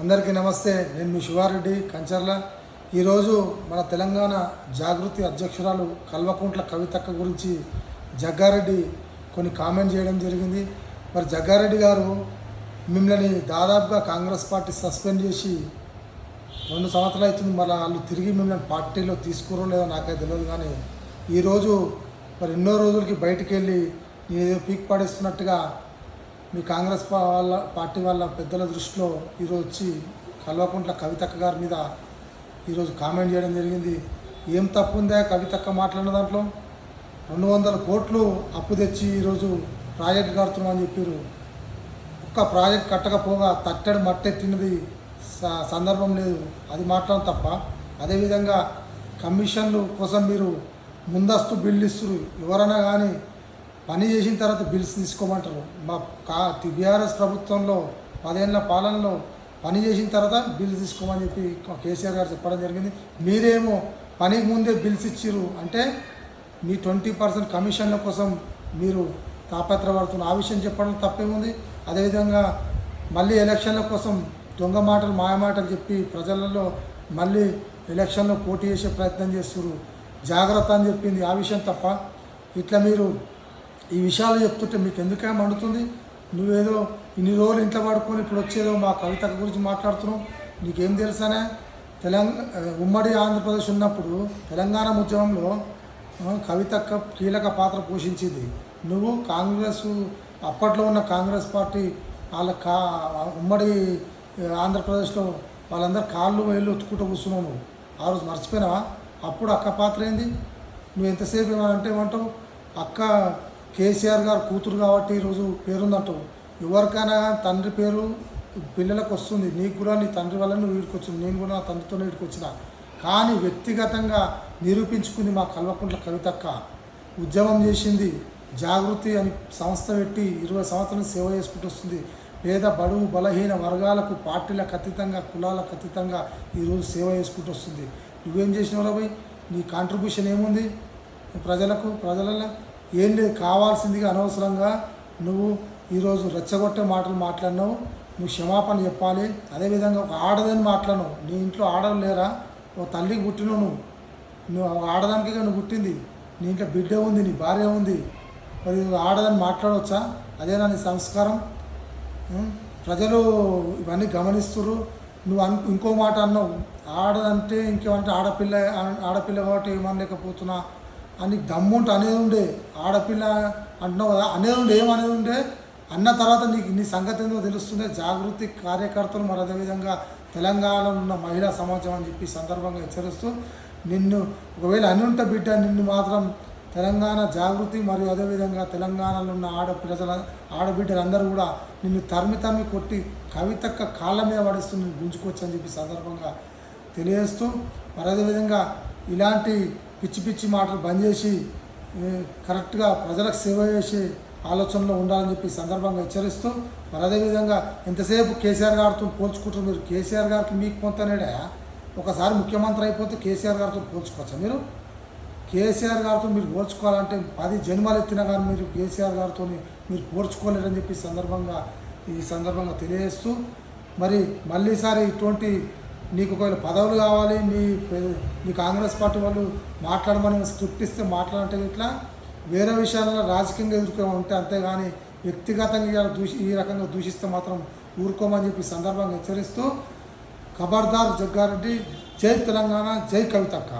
అందరికీ నమస్తే. నేను మీ శివారెడ్డి కంచర్ల. ఈరోజు మన తెలంగాణ జాగృతి అధ్యక్షురాలు కల్వకుంట్ల కవితక్క గురించి జగ్గారెడ్డి కొన్ని కామెంట్ చేయడం జరిగింది. మరి జగ్గారెడ్డి గారు మిమ్మల్ని దాదాపుగా కాంగ్రెస్ పార్టీ సస్పెండ్ చేసి 2 సంవత్సరాలు అవుతుంది. మళ్ళీ వాళ్ళు తిరిగి మిమ్మల్ని పార్టీలో తీసుకురో లేదో నాకైతే తెలియదు. కానీ ఈరోజు మరి ఎన్నో రోజులకి బయటికి వెళ్ళి ఏదో పీక్ పడేస్తున్నట్టుగా మీ కాంగ్రెస్ పార్టీ వాళ్ళ పెద్దల దృష్టిలో ఈరోజు వచ్చి కల్వకుంట్ల కవితక్క గారి మీద ఈరోజు కామెంట్ చేయడం జరిగింది. ఏం తప్పు ఉందా కవితక్క మాట్లాడిన దాంట్లో? 200 కోట్లు అప్పు తెచ్చి ఈరోజు ప్రాజెక్ట్ కడుతున్నాం అని చెప్పారు. ఒక్క ప్రాజెక్ట్ కట్టకపోగా తట్టడి మట్టెట్టినది సందర్భం లేదు, అది మాట్లాడడం తప్ప. అదేవిధంగా కమిషన్లు కోసం మీరు ముందస్తు బిల్లు ఇస్తారు. ఎవరైనా కానీ పని చేసిన తర్వాత బిల్స్ తీసుకోమంటారు. మా బీఆర్ఎస్ ప్రభుత్వంలో 10 ఏళ్ల పాలనలో పని చేసిన తర్వాత బిల్స్ తీసుకోమని చెప్పి కేసీఆర్ గారు చెప్పడం జరిగింది. మీరేమో పనికి ముందే బిల్స్ ఇచ్చిర్రు అంటే మీ 20% కమిషన్ల కోసం మీరు తాపత్రపడుతున్న ఆ విషయం చెప్పడం తప్పేముంది. అదేవిధంగా మళ్ళీ ఎలక్షన్ల కోసం దొంగ మాటలు మాయమాటలు చెప్పి ప్రజలలో మళ్ళీ ఎలక్షన్లో పోటీ చేసే ప్రయత్నం చేస్తున్నారు. జాగ్రత్త అని చెప్పింది, ఆ విషయం తప్ప. ఇట్లా మీరు ఈ విషయాలు చెప్తుంటే మీకు ఎందుకే మండుతుంది? నువ్వేదో ఇన్ని రోజులు ఇంట్లో పడుకొని ఇప్పుడు వచ్చేదో మా కవితక్క గురించి మాట్లాడుతున్నావు. నీకేం తెలుసానే? ఉమ్మడి ఆంధ్రప్రదేశ్ ఉన్నప్పుడు తెలంగాణ ఉద్యమంలో కవితక్క కీలక పాత్ర పోషించింది. నువ్వు కాంగ్రెస్ అప్పట్లో ఉన్న కాంగ్రెస్ పార్టీ వాళ్ళ ఉమ్మడి ఆంధ్రప్రదేశ్లో వాళ్ళందరూ కాళ్ళు వేళ్ళు ఒత్తుకుంటూ కూర్చున్నావు. నువ్వు ఆ రోజు మర్చిపోయినావా? అప్పుడు అక్క పాత్ర ఏంది? నువ్వు ఎంతసేపు ఏమంటే ఏమంటావు? అక్క కేసీఆర్ గారు కూతురు కాబట్టి ఈరోజు పేరుందంటావు. ఎవరికైనా తండ్రి పేరు పిల్లలకు వస్తుంది. నీకు కూడా నీ తండ్రి వల్ల నువ్వు వీడికి వచ్చింది. నేను కూడా నా తండ్రితో వీడికి వచ్చిన. కానీ వ్యక్తిగతంగా నిరూపించుకుంది మా కల్వకుంట్ల కవితక్క. ఉద్యమం చేసింది, జాగృతి అని సంస్థ పెట్టి 20 సంవత్సరాలు సేవ చేసుకుంటూ వస్తుంది. పేద బడుగు బలహీన వర్గాలకు పార్టీలకు అతీతంగా కులాలకు అతీతంగా ఈరోజు సేవ చేసుకుంటూ వస్తుంది. నువ్వేం చేసినావు పోయి? నీ కాంట్రిబ్యూషన్ ఏముంది ప్రజలలో? ఏం లేదు. కావాల్సిందిగా అనవసరంగా నువ్వు ఈరోజు రెచ్చగొట్టే మాటలు మాట్లాడినావు. నువ్వు క్షమాపణ చెప్పాలి. అదేవిధంగా ఒక ఆడదని మాట్లాడినావు. నీ ఇంట్లో ఆడలు లేరా? ఓ తల్లికి పుట్టినావు. నువ్వు ఆడదానికి నువ్వు పుట్టింది. నీ ఇంట్లో బిడ్డ ఉంది, నీ భార్య ఉంది. మరి ఆడదని మాట్లాడవచ్చా? అదేనా నీ సంస్కారం? ప్రజలు ఇవన్నీ గమనిస్తున్నారు. నువ్వు ఇంకో మాట అన్నావు, ఆడదంటే ఇంకేమంటే ఆడపిల్ల కాబట్టి ఏమనలేకపోతున్నా అని దమ్ముంటే అనేది ఉండే. ఆడపిల్ల అంటున్నావు కదా, అనేది ఉండే, ఏమనేది ఉండే అన్న తర్వాత నీ సంగతి ఏందో తెలుస్తుండే. జాగృతి కార్యకర్తలు మరి అదేవిధంగా తెలంగాణలో ఉన్న మహిళా సమాజం అని చెప్పి సందర్భంగా హెచ్చరిస్తూ, నిన్ను ఒకవేళ అని ఉంటే బిడ్డ నిన్ను మాత్రం తెలంగాణ జాగృతి మరియు అదేవిధంగా తెలంగాణలో ఉన్న ఆడబిడ్డలందరూ కూడా నిన్ను తరిమి కొట్టి కవితక్క కాళ్ళ మీద పడిస్తూ నిన్ను గుంజుకోవచ్చు అని చెప్పి సందర్భంగా తెలియజేస్తూ, మరి అదేవిధంగా ఇలాంటి పిచ్చి మాటలు బంద్ చేసి కరెక్ట్గా ప్రజలకు సేవ చేసే ఆలోచనలో ఉండాలని చెప్పి సందర్భంగా హెచ్చరిస్తూ, మరి అదేవిధంగా ఎంతసేపు కేసీఆర్ గారితో పోల్చుకుంటారు మీరు? కేసీఆర్ గారికి మీకు కొంతనేడా? ఒకసారి ముఖ్యమంత్రి అయిపోతే కేసీఆర్ గారితో పోల్చుకోవచ్చా మీరు? కేసీఆర్ గారితో మీరు పోల్చుకోవాలంటే 10 జన్మలు ఎత్తినా కానీ మీరు కేసీఆర్ గారితో మీరు పోల్చుకోలేరని చెప్పి ఈ సందర్భంగా తెలియజేస్తూ, మరి మళ్ళీసారి ఇటువంటి నీకు ఒకవేళ పదవులు కావాలి, మీ కాంగ్రెస్ పార్టీ వాళ్ళు మాట్లాడమని స్క్రిప్ట్ ఇస్తే మాట్లాడంటే ఇట్లా వేరే విషయాలలో రాజకీయంగా ఎదుర్కొని ఉంటే, అంతేగాని వ్యక్తిగతంగా ఈ రకంగా దూషిస్తే మాత్రం ఊరుకోమని చెప్పి సందర్భంగా హెచ్చరిస్తూ, ఖబర్దార్ జగ్గారెడ్డి. జై తెలంగాణ, జై కవితక్క.